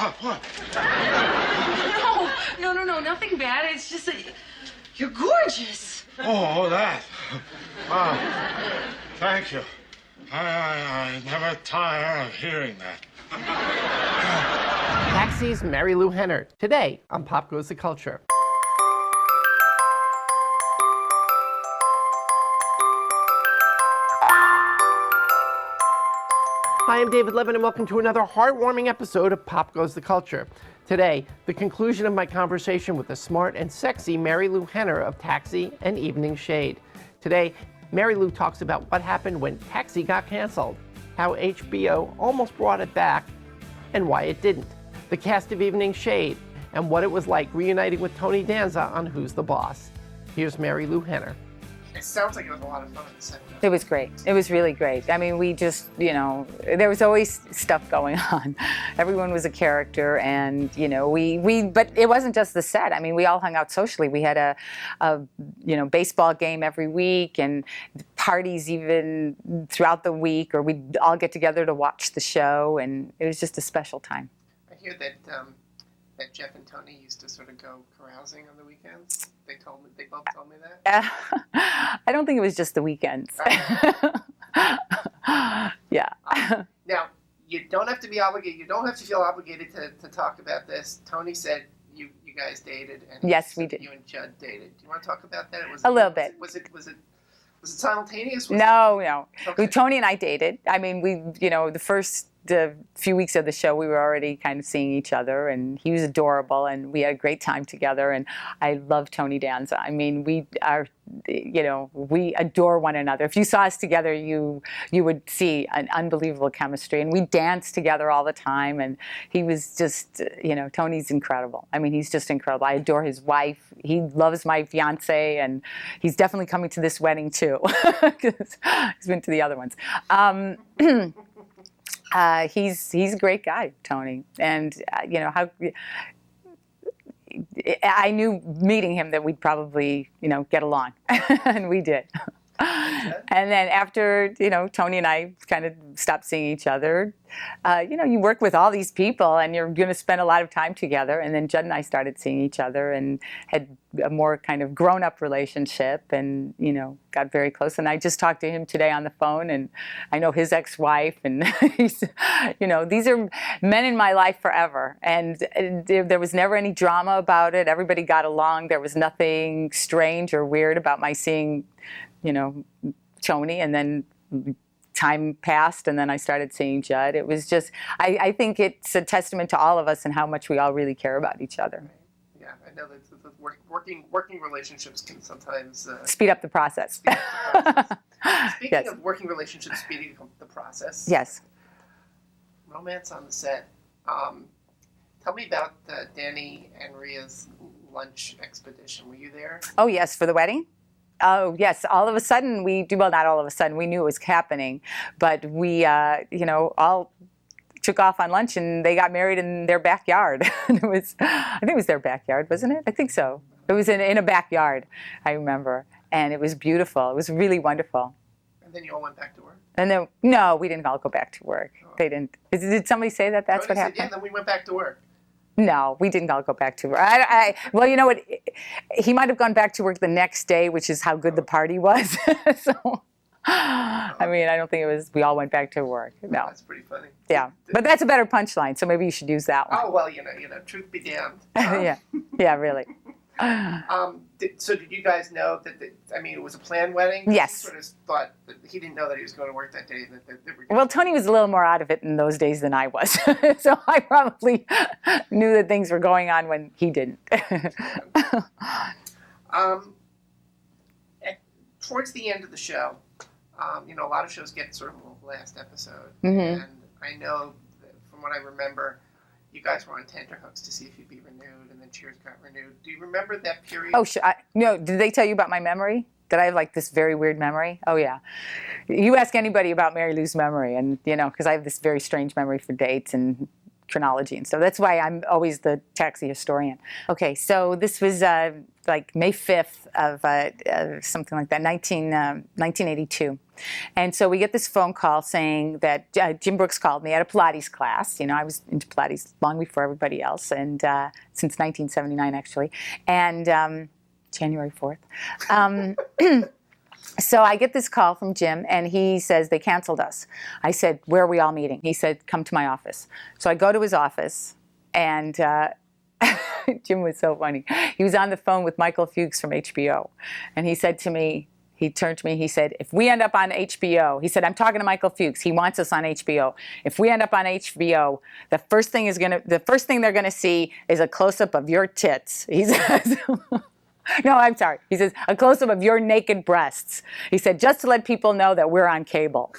What? No, nothing bad. It's just that you're gorgeous. Oh, that. Thank you. I never tire of hearing that. Taxi's Marilu Henner, today on Pop Goes the Culture. Hi, I'm David Levin, and welcome to another heartwarming episode of Pop Goes the Culture. Today, the conclusion of my conversation with the smart and sexy Marilu Henner of Taxi and Evening Shade. Today, Marilu talks about what happened when Taxi got canceled, how HBO almost brought it back, and why it didn't, the cast of Evening Shade, and what it was like reuniting with Tony Danza on Who's the Boss. Here's Marilu Henner. It sounds like it was a lot of fun at the set. It was great. It was really great. I mean, we just, there was always stuff going on. Everyone was a character, and, but it wasn't just the set. I mean, we all hung out socially. We had a baseball game every week and parties even throughout the week, or we'd all get together to watch the show, and it was just a special time. I hear that Jeff and Tony used to sort of go carousing on the weekends. They both told me that. I don't think it was just the weekends. Yeah. Now, you don't have to be obligated. You don't have to feel obligated to talk about this. Tony said you guys dated, and yes, we did. You and Judd dated. Do you want to talk about that? A little bit. Was it simultaneous? No. Okay. Tony and I dated. I mean, the few weeks of the show, we were already kind of seeing each other, and he was adorable, and we had a great time together, and I love Tony Danza. I mean, we adore one another. If you saw us together, you would see an unbelievable chemistry, and we danced together all the time, and he was just, Tony's incredible. I mean, he's just incredible. I adore his wife. He loves my fiance, and he's definitely coming to this wedding too, because he's been to the other ones. He's a great guy, Tony, and I knew meeting him that we'd probably get along, and we did. And then after Tony and I kind of stopped seeing each other, you work with all these people and you're going to spend a lot of time together. And then Judd and I started seeing each other and had a more kind of grown-up relationship, and got very close. And I just talked to him today on the phone, and I know his ex-wife, and he's, these are men in my life forever. And there was never any drama about it. Everybody got along. There was nothing strange or weird about my seeing Tony, and then time passed, and then I started seeing Judd. It was just, I think it's a testament to all of us and how much we all really care about each other. Yeah, I know that working relationships can sometimes speed up the process. Speaking Yes. of working relationships speeding up the process. Yes. Romance on the set. Tell me about Danny and Ria's lunch expedition. Were you there? Oh, yes, for the wedding? Oh, yes. All of a sudden, not all of a sudden, we knew it was happening, but we, all took off on lunch, and they got married in their backyard. I think it was their backyard, wasn't it? I think so. It was in a backyard, I remember, and it was beautiful. It was really wonderful. And then you all went back to work? And then, no, we didn't all go back to work. Oh. They didn't. Did somebody say that's Tony what happened? Yeah, then we went back to work. No, we didn't all go back to work. Well, you know what? He might have gone back to work the next day, which is how good the party was. So, I mean, I don't think it was, we all went back to work. No. That's pretty funny. Yeah. But that's a better punchline, so maybe you should use that one. Oh, well, truth be damned. Yeah, really. So did you guys know that, it was a planned wedding? Yes. He sort of thought that he didn't know that he was going to work that day. Well, Tony was a little more out of it in those days than I was. So I probably knew that things were going on when he didn't. Towards the end of the show, a lot of shows get sort of a last episode. Mm-hmm. And I know that from what I remember, you guys were on tenterhooks to see if you'd be renewed, and then Cheers got renewed. Do you remember that period? Oh, no. Did they tell you about my memory? That I have this very weird memory? Oh, yeah. You ask anybody about Marilu's memory, and because I have this very strange memory for dates and chronology and stuff. That's why I'm always the taxi historian. Okay, so this was like May 5th of something like that, 1982. And so we get this phone call saying that Jim Brooks called me at a Pilates class. You know, I was into Pilates long before everybody else, and since 1979 actually, and January 4th. So I get this call from Jim, and he says they canceled us. I said, where are we all meeting? He said, come to my office. So I go to his office, and Jim was so funny. He was on the phone with Michael Fuchs from HBO, and he said to me, he turned to me, he said, if we end up on HBO, he said, I'm talking to Michael Fuchs, he wants us on HBO. If we end up on HBO, the first thing they're gonna see is a close-up of your tits. He says, no, I'm sorry. He says, a close-up of your naked breasts. He said, just to let people know that we're on cable.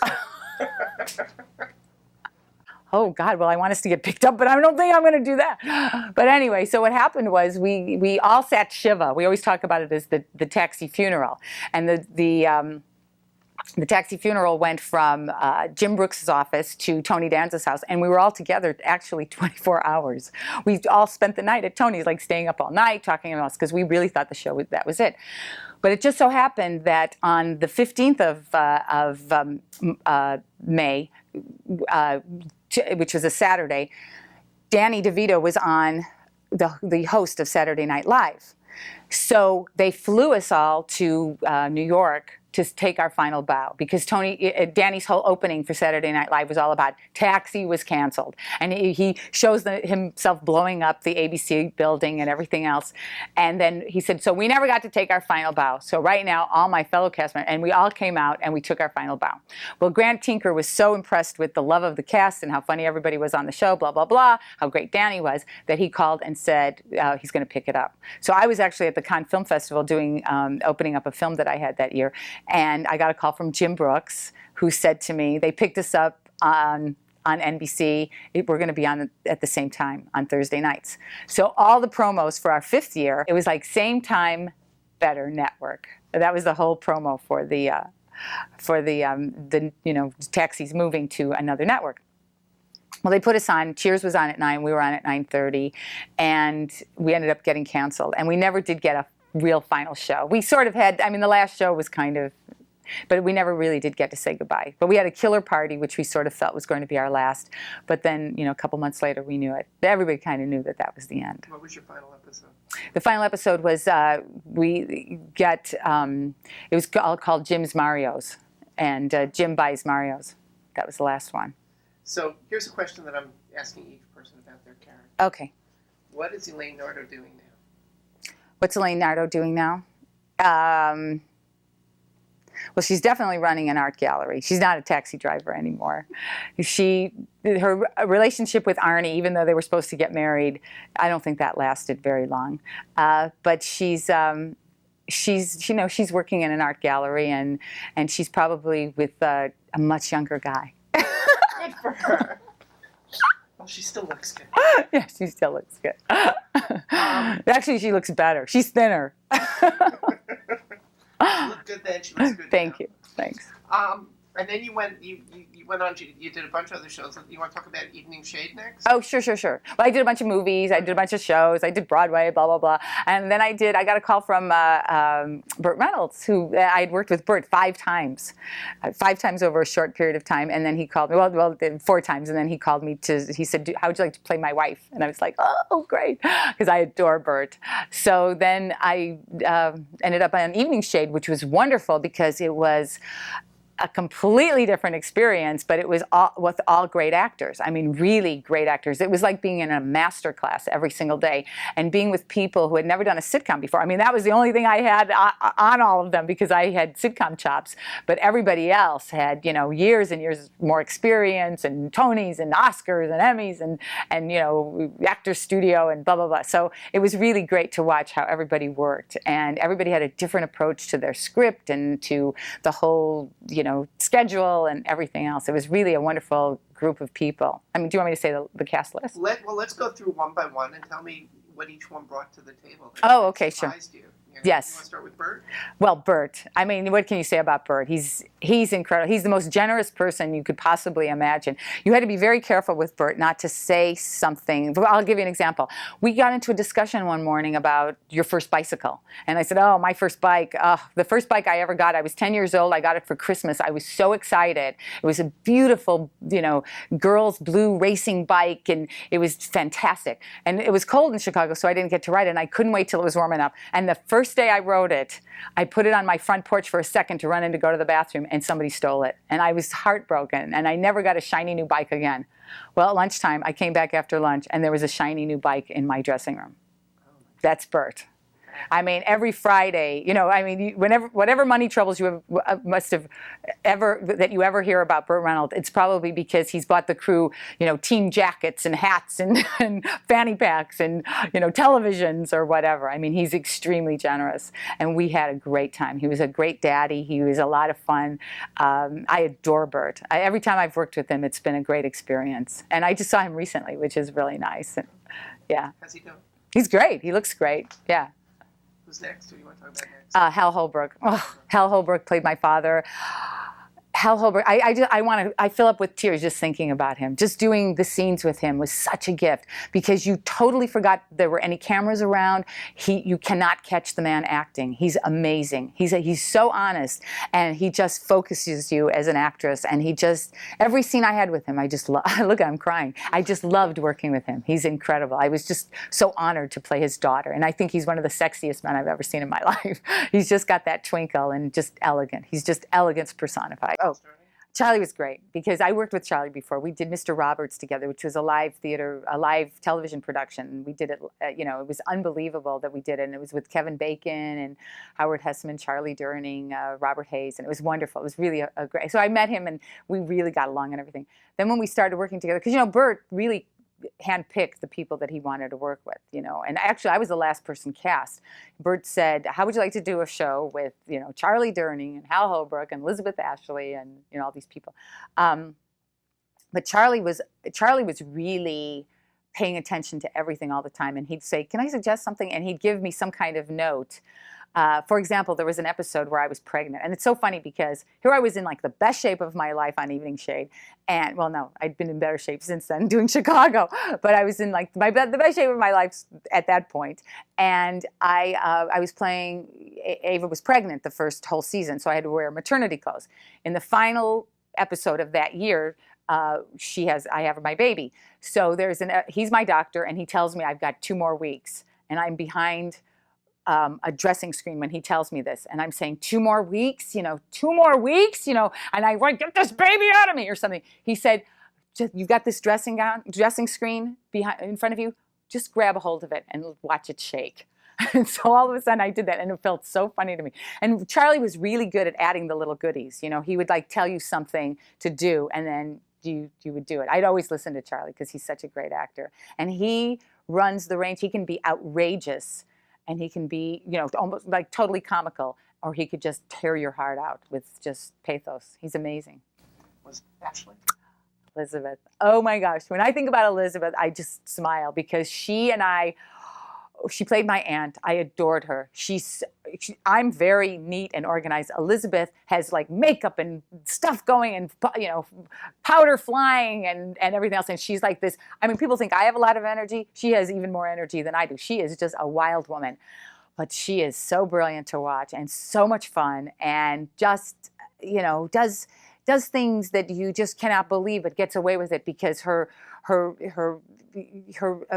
Oh, God, well, I want us to get picked up, but I don't think I'm going to do that. But anyway, so what happened was we all sat Shiva. We always talk about it as the taxi funeral. And the taxi funeral went from Jim Brooks' office to Tony Danza's house, and we were all together actually 24 hours. We all spent the night at Tony's, like staying up all night, talking about us, because we really thought the show, that was it. But it just so happened that on the 15th of May, which was a Saturday, Danny DeVito was on the host of Saturday Night Live. So they flew us all to New York to take our final bow, because Danny's whole opening for Saturday Night Live was all about Taxi was canceled. And he shows himself blowing up the ABC building and everything else. And then he said, so we never got to take our final bow. So right now, all my fellow cast members, and we all came out and we took our final bow. Well, Grant Tinker was so impressed with the love of the cast and how funny everybody was on the show, blah, blah, blah, how great Danny was, that he called and said he's going to pick it up. So I was actually at the Cannes Film Festival opening up a film that I had that year. And I got a call from Jim Brooks, who said to me, they picked us up on NBC. We're going to be on at the same time on Thursday nights. So all the promos for our 5th year, it was like same time, better network. That was the whole promo for the taxis moving to another network. Well, they put us on. Cheers was on at 9. We were on at 9:30, and we ended up getting canceled. And we never did get a real final show. We sort of had. I mean, the last show was kind of. But we never really did get to say goodbye. But we had a killer party, which we sort of felt was going to be our last. But then, a couple months later, we knew it. Everybody kind of knew that was the end. What was your final episode? The final episode was it was all called Jim's Marios, and Jim buys Marios. That was the last one. So here's a question that I'm asking each person about their character. Okay. What is Elaine Nardo doing now? What's Elaine Nardo doing now? Well, she's definitely running an art gallery. She's not a taxi driver anymore. Her relationship with Arnie, even though they were supposed to get married, I don't think that lasted very long. But she's working in an art gallery, and she's probably with a much younger guy. Good for her. Well, she still looks good. Yeah, she still looks good. Actually, she looks better. She's thinner. She looked good then. She looks good Thank now. you. Thanks. And then you went on. You did a bunch of other shows. You want to talk about Evening Shade next? Oh, sure. Well, I did a bunch of movies. I did a bunch of shows. I did Broadway, blah, blah, blah. And then I got a call from Burt Reynolds, who I had worked with Burt 5 times over a short period of time. And then he called me, well, 4 times. And then he called me he said, how would you like to play my wife? And I was like, oh, great, because I adore Burt. So then I ended up on Evening Shade, which was wonderful because it was a completely different experience, but it was with all great actors. I mean, really great actors. It was like being in a master class every single day and being with people who had never done a sitcom before. I mean, that was the only thing I had on all of them because I had sitcom chops, but everybody else had, years and years more experience and Tonys and Oscars and Emmys and Actors Studio and blah, blah, blah. So it was really great to watch how everybody worked, and everybody had a different approach to their script and to the whole, schedule and everything else. It was really a wonderful group of people. I mean, do you want me to say the cast list? Let's go through one by one and tell me what each one brought to the table. Oh, okay, sure. Surprised you. You know, Yes. You want to start with Bert? Well, Bert, I mean, what can you say about Bert? He's incredible. He's the most generous person you could possibly imagine. You had to be very careful with Bert not to say something. I'll give you an example. We got into a discussion one morning about your first bicycle. And I said, oh, my first bike. The first bike I ever got, I was 10 years old. I got it for Christmas. I was so excited. It was a beautiful, girls' blue racing bike, and it was fantastic. And it was cold in Chicago, so I didn't get to ride it, and I couldn't wait till it was warm enough. And the first day I rode it, I put it on my front porch for a second to run in to go to the bathroom, and somebody stole it. And I was heartbroken, and I never got a shiny new bike again. Well, at lunchtime, I came back after lunch, and there was a shiny new bike in my dressing room. That's Bert. I mean, every Friday, whatever money troubles you must have that you ever hear about Burt Reynolds, it's probably because he's bought the crew, team jackets and hats and, and fanny packs and, televisions or whatever. I mean, he's extremely generous, and we had a great time. He was a great daddy. He was a lot of fun. I adore Burt. Every time I've worked with him, it's been a great experience. And I just saw him recently, which is really nice. And, yeah. How's he doing? He's great. He looks great. Yeah. Who's next? Who do you want to talk about next? Hal Holbrook. Oh, Hal Holbrook played my father. Hal Holbrook, I fill up with tears just thinking about him. Just doing the scenes with him was such a gift because you totally forgot there were any cameras around. You cannot catch the man acting. He's amazing. He's so honest, and he just focuses you as an actress. And every scene I had with him, look, I'm crying. I just loved working with him. He's incredible. I was just so honored to play his daughter, and I think he's one of the sexiest men I've ever seen in my life. He's just got that twinkle and just elegant. He's just elegance personified. Oh, Charlie was great because I worked with Charlie before. We did Mr. Roberts together, which was a live television production. We did it, it was unbelievable that we did it. And it was with Kevin Bacon and Howard Hesseman, Charlie Durning, Robert Hayes, and it was wonderful. It was really a great, so I met him and we really got along and everything. Then when we started working together, because, Bert really handpicked the people that he wanted to work with, and actually I was the last person cast. Bert said, how would you like to do a show with, Charlie Durning and Hal Holbrook and Elizabeth Ashley and, all these people. But Charlie was really paying attention to everything all the time. And he'd say, can I suggest something? And he'd give me some kind of note. For example, there was an episode where I was pregnant. And it's so funny because here I was in like the best shape of my life on Evening Shade. And, well, no, I'd been in better shape since then doing Chicago. But I was in like the best shape of my life at that point. And I was playing, Ava was pregnant the first whole season, so I had to wear maternity clothes. In the final episode of that year, I have my baby. So he's my doctor, and he tells me I've got 2 more weeks. And I'm behind a dressing screen when he tells me this, and I'm saying 2 more weeks, 2 more weeks, and I want get this baby out of me or something. He said, you've got this dressing screen in front of you, just grab a hold of it and watch it shake. And so all of a sudden I did that, and it felt so funny to me. And Charlie was really good at adding the little goodies. He would like tell you something to do, and then you would do it. I'd always listen to Charlie because he's such a great actor, and he runs the range. He can be outrageous. And he can be, almost like totally comical, or he could just tear your heart out with just pathos. He's amazing. Was Ashley? Elizabeth. Oh my gosh. When I think about Elizabeth, I just smile because she played my aunt. I adored her. I'm very neat and organized. Elizabeth has like makeup and stuff going and, powder flying and everything else. And she's like this. I mean, people think I have a lot of energy. She has even more energy than I do. She is just a wild woman. But she is so brilliant to watch and so much fun and just, does things that you just cannot believe, but gets away with it because her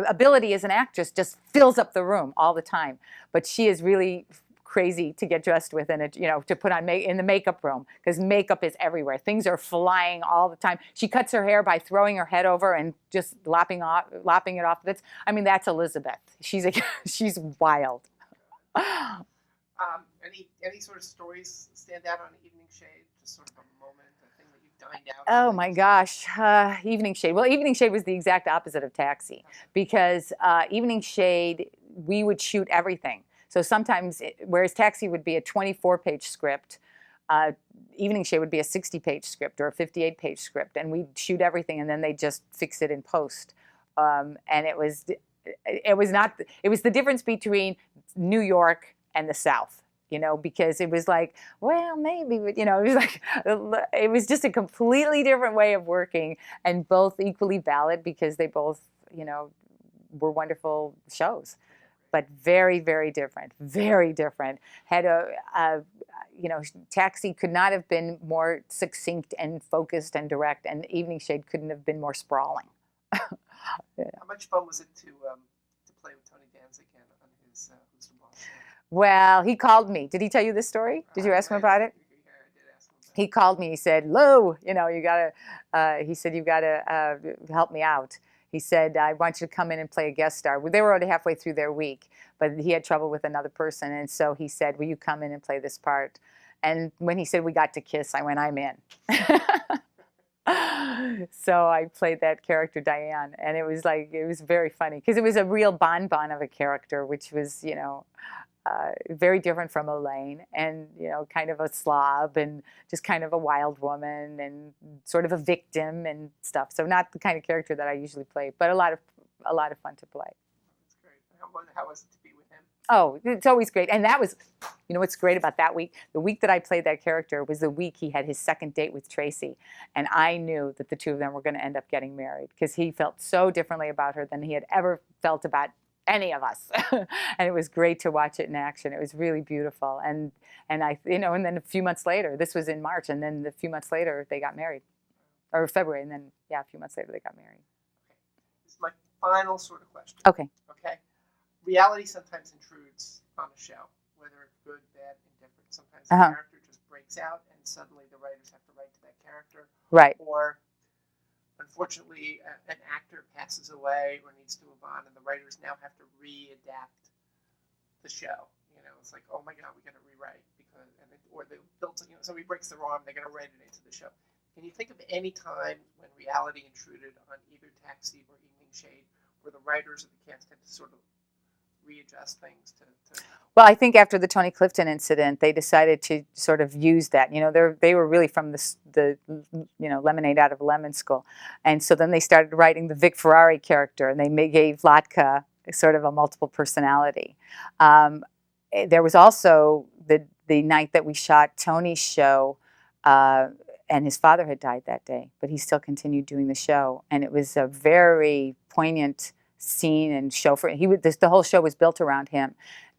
ability as an actress just fills up the room all the time. But she is really crazy to get dressed with and to put on in the makeup room because makeup is everywhere. Things are flying all the time. She cuts her hair by throwing her head over and just lopping it off. That's Elizabeth. She's wild. Any sort of stories stand out on Evening Shade? Just sort of a moment, a thing that you've dined out. Oh my gosh, Evening Shade. Well, Evening Shade was the exact opposite of Taxi because Evening Shade, we would shoot everything. So sometimes, whereas Taxi would be a 24-page script, Evening Shade would be a 60-page script or a 58-page script, and we'd shoot everything, and then they'd just fix it in post. And it was the difference between New York and the South, because it was like, well, maybe, but, it was like, it was just a completely different way of working, and both equally valid because they both, were wonderful shows, but very, very different, very different. Had Taxi could not have been more succinct and focused and direct, and Evening Shade couldn't have been more sprawling. How much fun was it to play with Tony Danza again on his Who's the Boss show? Well, he called me. Did he tell you this story? Did you ask him about it? Yeah, I did ask him about it. He called me. He said, "Lou, you gotta." He said, "You gotta help me out." He said, "I want you to come in and play a guest star." They were already halfway through their week, but he had trouble with another person, and so he said, "Will you come in and play this part?" And when he said we got to kiss, I went, "I'm in." So I played that character, Diane, and it was very funny because it was a real bonbon of a character, which was, very different from Elaine, and kind of a slob and just kind of a wild woman and sort of a victim and stuff. So not the kind of character that I usually play, but a lot of fun to play. That's great. How was it to be with him? Oh, it's always great. And that was, what's great about that week? The week that I played that character was the week he had his second date with Tracy. And I knew that the two of them were going to end up getting married because he felt so differently about her than he had ever felt about any of us. And it was great to watch it in action. It was really beautiful. And I, and then a few months later, this was in March, and then a few months later, they got married. Or February, and then, a few months later, they got married. Okay. This is my final sort of question. Okay. Okay. Reality sometimes intrudes on a show, whether it's good, bad, indifferent. Sometimes the character just breaks out, and suddenly the writers have to write to that character. Right. Or, unfortunately, an actor passes away or needs to move on, and the writers now have to readapt the show. It's like, oh my God, we got to rewrite somebody breaks their arm, they're going to write it into the show. Can you think of any time when reality intruded on either Taxi or Evening Shade, where the writers of the cast had to sort of readjust things to... Well, I think after the Tony Clifton incident, they decided to sort of use that. They were really from the Lemonade Out of Lemon School. And so then they started writing the Vic Ferrari character, and they gave Latka sort of a multiple personality. There was also the night that we shot Tony's show, and his father had died that day, but he still continued doing the show. And it was a very poignant scene and show for him. The whole show was built around him.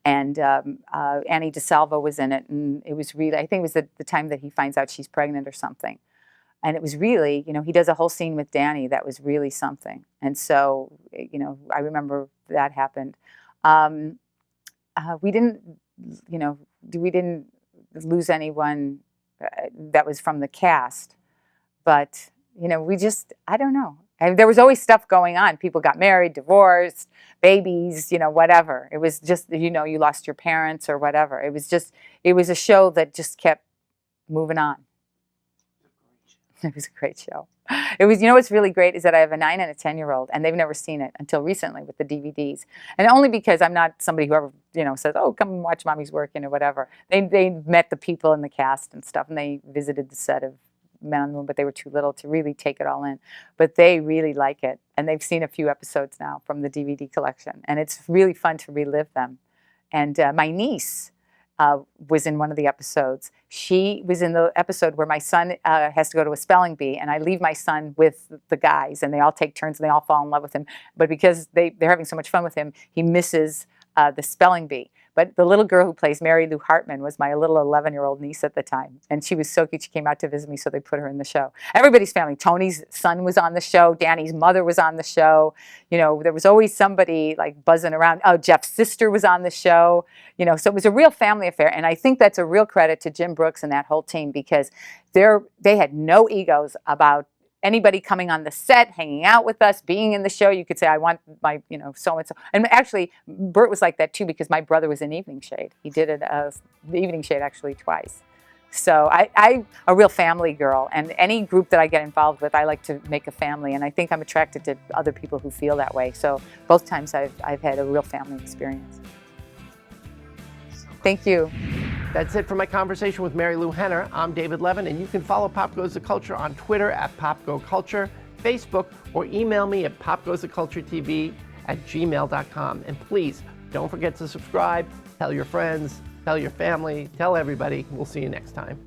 And Annie DeSalvo was in it, and it was really, I think it was the time that he finds out she's pregnant or something. And it was really, he does a whole scene with Danny that was really something. And so, I remember that happened. We didn't lose anyone that was from the cast, but, I don't know. There was always stuff going on. People got married, divorced, babies, whatever. It was just, you lost your parents or whatever. It was a show that just kept moving on. It was a great show. It was, what's really great is that I have a 9 and a 10-year-old, and they've never seen it until recently with the DVDs. And only because I'm not somebody who ever, says, oh, come and watch Mommy's working or whatever. They met the people in the cast and stuff, and they visited the set of Men on the Moon, but they were too little to really take it all in. But they really like it, and they've seen a few episodes now from the DVD collection, and it's really fun to relive them. And my niece was in one of the episodes. She was in the episode where my son has to go to a spelling bee, and I leave my son with the guys, and they all take turns, and they all fall in love with him. But because they're having so much fun with him, he misses the spelling bee. But the little girl who plays Marilu Henner was my little 11-year-old niece at the time. And she was so cute. She came out to visit me, so they put her in the show. Everybody's family. Tony's son was on the show. Danny's mother was on the show. There was always somebody like buzzing around. Oh, Jeff's sister was on the show. So it was a real family affair. And I think that's a real credit to Jim Brooks and that whole team, because they had no egos about anybody coming on the set, hanging out with us, being in the show. You could say, I want my, so-and-so. And actually, Bert was like that too, because my brother was in Evening Shade. He did it, the Evening Shade actually twice. So I'm a real family girl. And any group that I get involved with, I like to make a family. And I think I'm attracted to other people who feel that way. So both times I've had a real family experience. Thank you. That's it for my conversation with Marilu Henner. I'm David Levin, and you can follow Pop Goes the Culture on Twitter at PopGoCulture, Facebook, or email me at popgoestheculturetv@gmail.com. And please, don't forget to subscribe, tell your friends, tell your family, tell everybody. We'll see you next time.